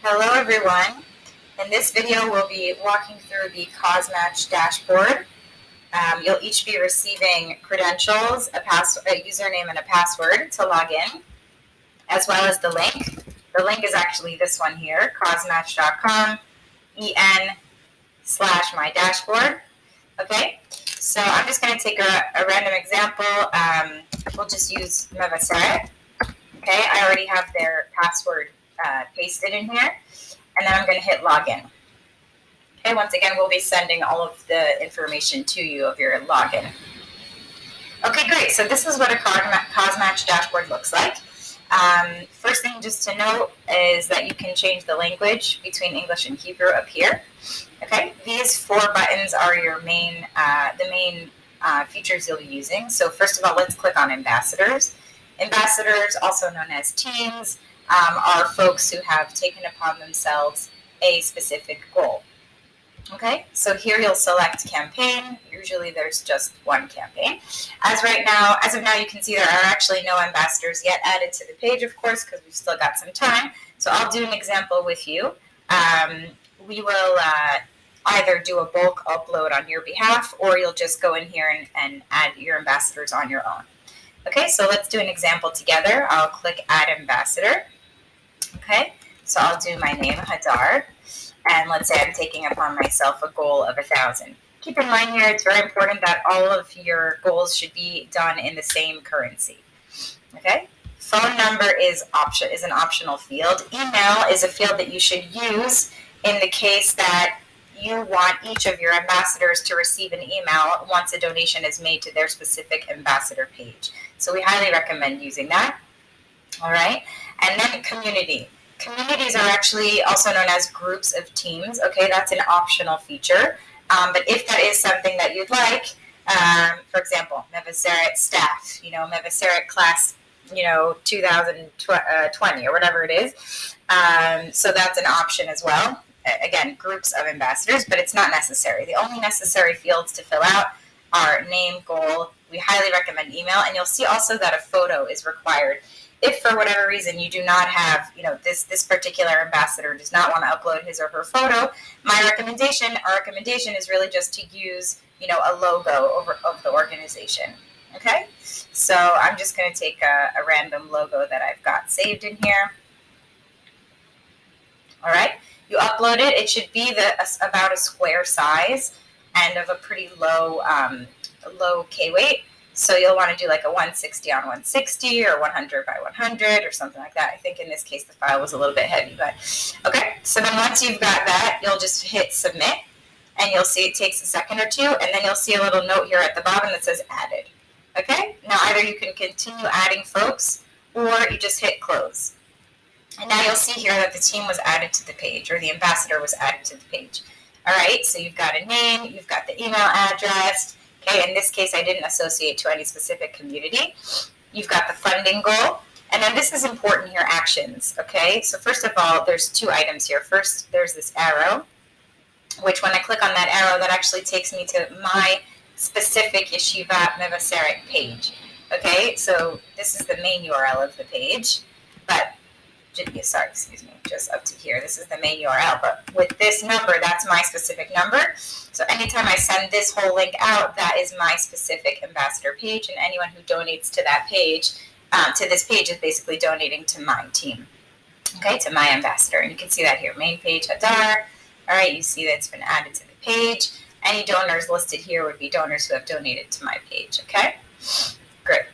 Hello everyone. In this video we'll be walking through the cause match dashboard. You'll each be receiving credentials, a username and a password to log in, as well as the link. The link is actually this one here, causematch.com, en/my-dashboard. Okay, so I'm just going to take a random example. We'll just use Mevaseret. Okay, I already have their password pasted in here, and then I'm going to hit login. Okay, once again, we'll be sending all of the information to you of your login. Okay, great. So this is what a cause match dashboard looks like. First thing just to note is that you can change the language between English and Hebrew up here. Okay, these 4 buttons are your main features you'll be using. So first of all, let's click on ambassadors. Ambassadors, also known as teams, are folks who have taken upon themselves a specific goal. Okay, so here you'll select campaign. Usually there's just one campaign. As of now, you can see there are actually no ambassadors yet added to the page, of course, because we've still got some time. So I'll do an example with you. We will either do a bulk upload on your behalf, or you'll just go in here and add your ambassadors on your own. Okay, so let's do an example together. I'll click Add Ambassador. Okay, so I'll do my name, Hadar, and let's say I'm taking upon myself a goal of 1,000. Keep in mind here, it's very important that all of your goals should be done in the same currency. Okay, phone number is an optional field. Email is a field that you should use in the case that you want each of your ambassadors to receive an email once a donation is made to their specific ambassador page. So we highly recommend using that. All right, and then community. Communities are actually also known as groups of teams. Okay, that's an optional feature. But if that is something that you'd like, for example, Mevaseret staff, Mevaseret class, 2020 or whatever it is. So that's an option as well. Again, groups of ambassadors, but it's not necessary. The only necessary fields to fill out are name, goal. We highly recommend email, and you'll see also that a photo is required. If for whatever reason you do not have, this particular ambassador does not want to upload his or her photo, our recommendation is really just to use, a logo of the organization. Okay, so I'm just going to take a random logo that I've got saved in here. All right, you upload it. It should be about a square size and of a pretty low K weight. So you'll want to do like a 160 on 160 or 100 by 100 or something like that. I think in this case the file was a little bit heavy, but okay. So then once you've got that, you'll just hit submit, and you'll see it takes a second or two, and then you'll see a little note here at the bottom that says added. Okay, now either you can continue adding folks or you just hit close. And now you'll see here that the team was added to the page, or the ambassador was added to the page. All right, so you've got a name, you've got the email address. Okay, in this case, I didn't associate to any specific community. You've got the funding goal. And then this is important here, actions. Okay, so first of all, there's 2 items here. First, there's this arrow, which when I click on that arrow, that actually takes me to my specific Yeshiva Mevaseret page. Okay, so this is the main URL of the page, but just up to here. This is the main URL, but with this number, that's my specific number. So anytime I send this whole link out, that is my specific ambassador page, and anyone who donates to that page, to this page, is basically donating to my team, okay, to my ambassador. And you can see that here, main page, Hadar. All right, you see that it's been added to the page. Any donors listed here would be donors who have donated to my page, okay? Great.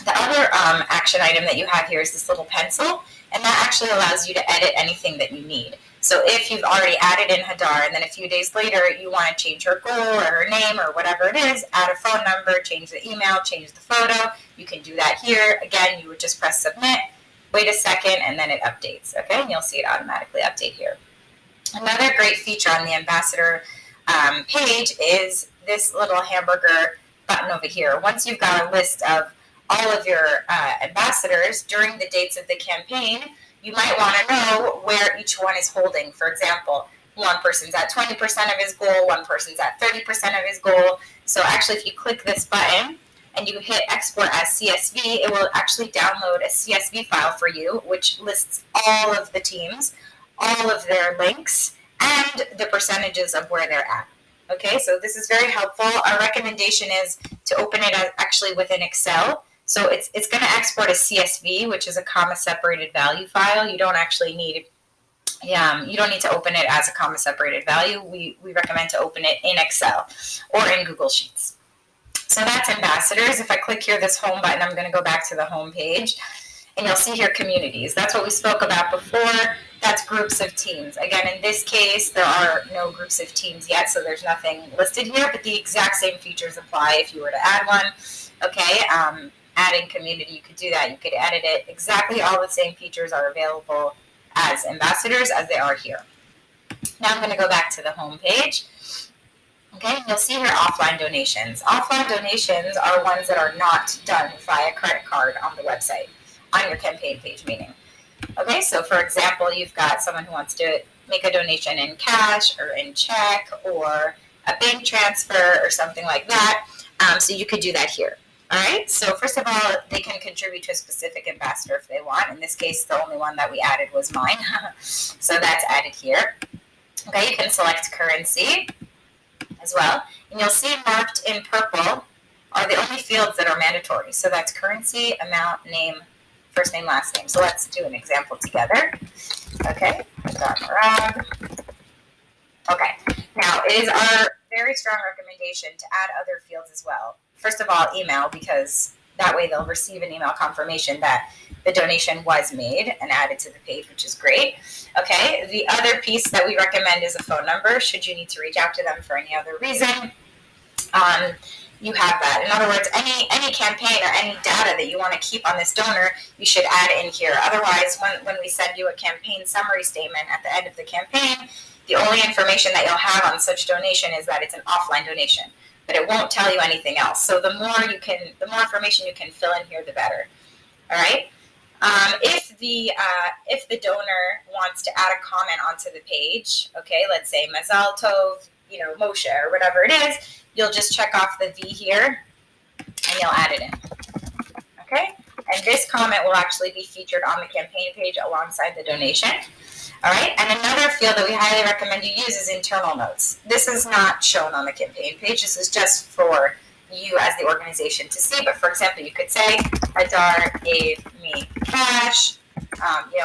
The other action item that you have here is this little pencil, and that actually allows you to edit anything that you need. So if you've already added in Hadar, and then a few days later you want to change her goal or her name or whatever it is, add a phone number, change the email, change the photo, you can do that here. Again, you would just press submit, wait a second, and then it updates, okay? And you'll see it automatically update here. Another great feature on the ambassador page is this little hamburger button over here. Once you've got a list of all of your ambassadors during the dates of the campaign, you might want to know where each one is holding. For example, one person's at 20% of his goal, one person's at 30% of his goal. So actually, if you click this button and you hit export as CSV, it will actually download a CSV file for you, which lists all of the teams, all of their links and the percentages of where they're at. Okay, so this is very helpful. Our recommendation is to open it actually within Excel. So it's going to export a CSV, which is a comma separated value file. You don't actually need you don't need to open it as a comma separated value. We recommend to open it in Excel or in Google Sheets. So that's ambassadors. If I click here, this home button, I'm going to go back to the home page. And you'll see here communities. That's what we spoke about before. That's groups of teams. Again, in this case, there are no groups of teams yet, so there's nothing listed here, but the exact same features apply if you were to add one. Okay, adding community, you could do that. You could edit it. Exactly all the same features are available as ambassadors as they are here. Now I'm going to go back to the home page. Okay, you'll see here offline donations. Offline donations are ones that are not done via credit card on the website, on your campaign page, meaning. Okay, so for example, you've got someone who wants to make a donation in cash or in check or a bank transfer or something like that. So you could do that here. All right, so first of all, they can contribute to a specific ambassador if they want. In this case, the only one that we added was mine. So that's added here. Okay, you can select currency as well. And you'll see marked in purple are the only fields that are mandatory. So that's currency, amount, name, first name, last name. So let's do an example together. Okay, Murad. Okay, now it is our very strong recommendation to add other fields as well. First of all, email, because that way they'll receive an email confirmation that the donation was made and added to the page, which is great. Okay, the other piece that we recommend is a phone number, should you need to reach out to them for any other reason. You have that. In other words, any campaign or any data that you want to keep on this donor, you should add in here. Otherwise, when we send you a campaign summary statement at the end of the campaign, the only information that you'll have on such donation is that it's an offline donation, but it won't tell you anything else. So the more information you can fill in here, the better. All right. If the donor wants to add a comment onto the page, okay, let's say Mazal Tov, Moshe or whatever it is, you'll just check off the V here and you'll add it in. Okay? And this comment will actually be featured on the campaign page alongside the donation. All right? And another field that we highly recommend you use is internal notes. This is not shown on the campaign page. This is just for you as the organization to see. But for example, you could say, Adar gave me cash,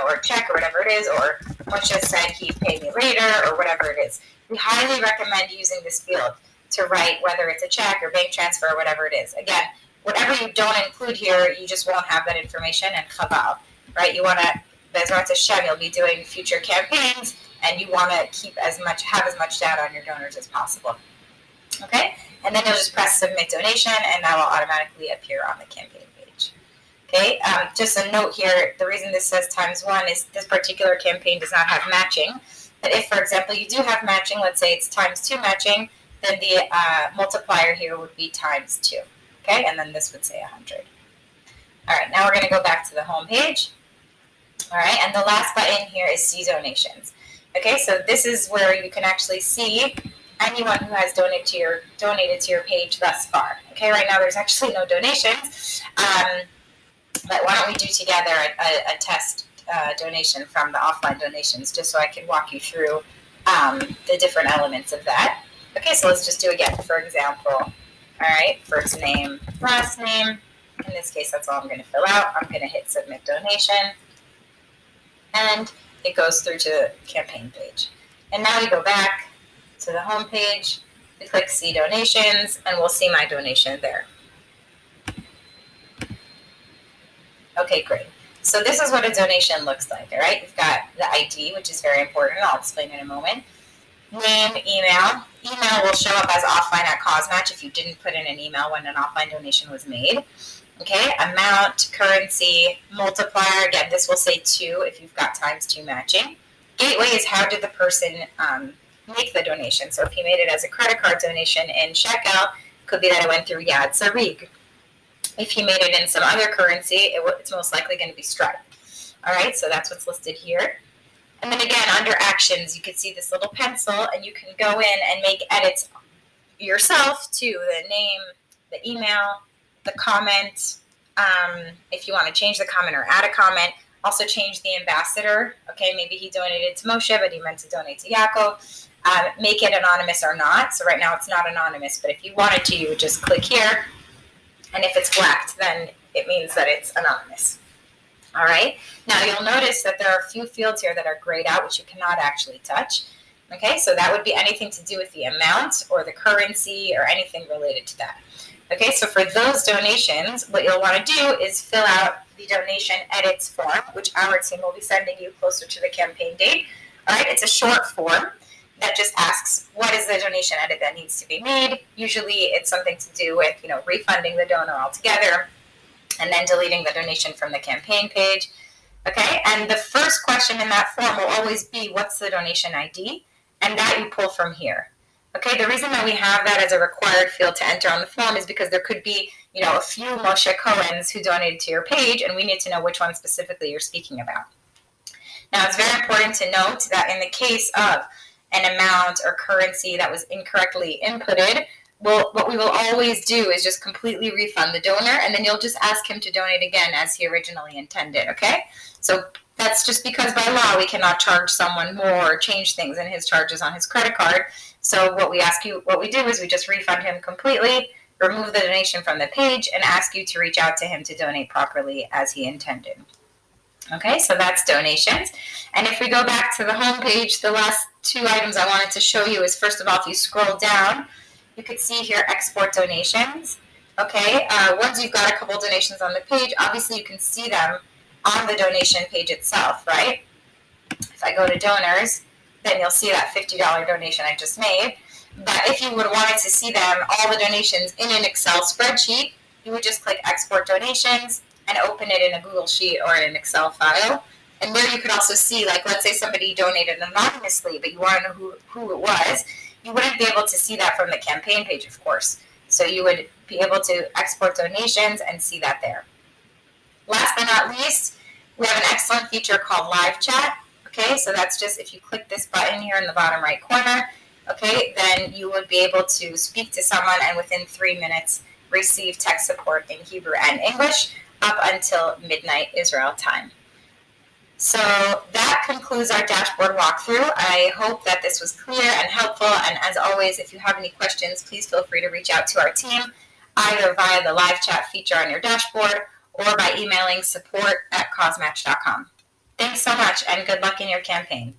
or a check or whatever it is, or Moshe said he'd pay me later or whatever it is. We highly recommend using this field to write whether it's a check or bank transfer or whatever it is. Again, whatever you don't include here, you just won't have that information, and chabal, right? You want to, Bezrat Hashem, you'll be doing future campaigns, and you want to have as much data on your donors as possible. Okay? And then you'll just press submit donation, and that will automatically appear on the campaign page. Okay? Just a note here, the reason this says ×1 is this particular campaign does not have matching. But if, for example, you do have matching, let's say it's ×2 matching, then the multiplier here would be ×2. Okay? And then this would say 100. All right, now we're going to go back to the home page. All right, and the last button here is see donations. Okay, so this is where you can actually see anyone who has donated to your page thus far. Okay, right now there's actually no donations, but why don't we do together a test donation from the offline donations, just so I can walk you through the different elements of that. Okay, so let's just do again. For example, all right, first name, last name. In this case, that's all I'm going to fill out. I'm going to hit submit donation, and it goes through to the campaign page. And now we go back to the home page, we click see donations, and we'll see my donation there. Okay, great. So this is what a donation looks like, all right? We've got the ID, which is very important. I'll explain in a moment. Name, email. Email will show up as offline at CauseMatch if you didn't put in an email when an offline donation was made. Okay, amount, currency, multiplier. Again, this will say 2 if you've got ×2 matching. Gateway is how did the person make the donation. So if he made it as a credit card donation in shekel, could be that it went through Yad Sarig. If he made it in some other currency, it's most likely going to be Stripe. All right, so that's what's listed here. And then again, under actions, you can see this little pencil, and you can go in and make edits yourself to the name, the email, the comment. If you want to change the comment or add a comment, Also change the ambassador. Okay, maybe he donated to Moshe, but he meant to donate to Yaakov. Make it anonymous or not. So right now it's not anonymous, but if you wanted to, you would just click here. And if it's blacked, then it means that it's anonymous. All right. Now you'll notice that there are a few fields here that are grayed out, which you cannot actually touch. Okay, so that would be anything to do with the amount or the currency or anything related to that. Okay, so for those donations, what you'll want to do is fill out the donation edits form, which our team will be sending you closer to the campaign date. All right, it's a short form that just asks what is the donation edit that needs to be made. Usually it's something to do with, refunding the donor altogether and then deleting the donation from the campaign page. Okay, and the first question in that form will always be, what's the donation ID? And that you pull from here. Okay, the reason that we have that as a required field to enter on the form is because there could be, a few Moshe Cohens who donated to your page, and we need to know which one specifically you're speaking about. Now, it's very important to note that in the case of an amount or currency that was incorrectly inputted, what we will always do is just completely refund the donor, and then you'll just ask him to donate again as he originally intended, okay? So that's just because by law we cannot charge someone more or change things in his charges on his credit card. So what we do is we just refund him completely, remove the donation from the page, and ask you to reach out to him to donate properly as he intended. Okay, so that's donations. And if we go back to the home page, the last two items I wanted to show you is, first of all, if you scroll down, you could see here export donations. Okay, once you've got a couple donations on the page, obviously you can see them on the donation page itself, right? If I go to donors, then you'll see that $50 donation I just made. But if you would wanted to see them, all the donations in an Excel spreadsheet, you would just click export donations and open it in a Google Sheet or in an Excel file. And there you could also see, like, let's say somebody donated anonymously, but you want to know who it was. You wouldn't be able to see that from the campaign page, of course. So you would be able to export donations and see that there. Last but not least, we have an excellent feature called live chat. Okay, so that's just if you click this button here in the bottom right corner, okay, then you would be able to speak to someone and within 3 minutes receive tech support in Hebrew and English up until midnight Israel time. So that concludes our dashboard walkthrough. I hope that this was clear and helpful. And as always, if you have any questions, please feel free to reach out to our team, either via the live chat feature on your dashboard or by emailing support@causematch.com. Thanks so much and good luck in your campaign.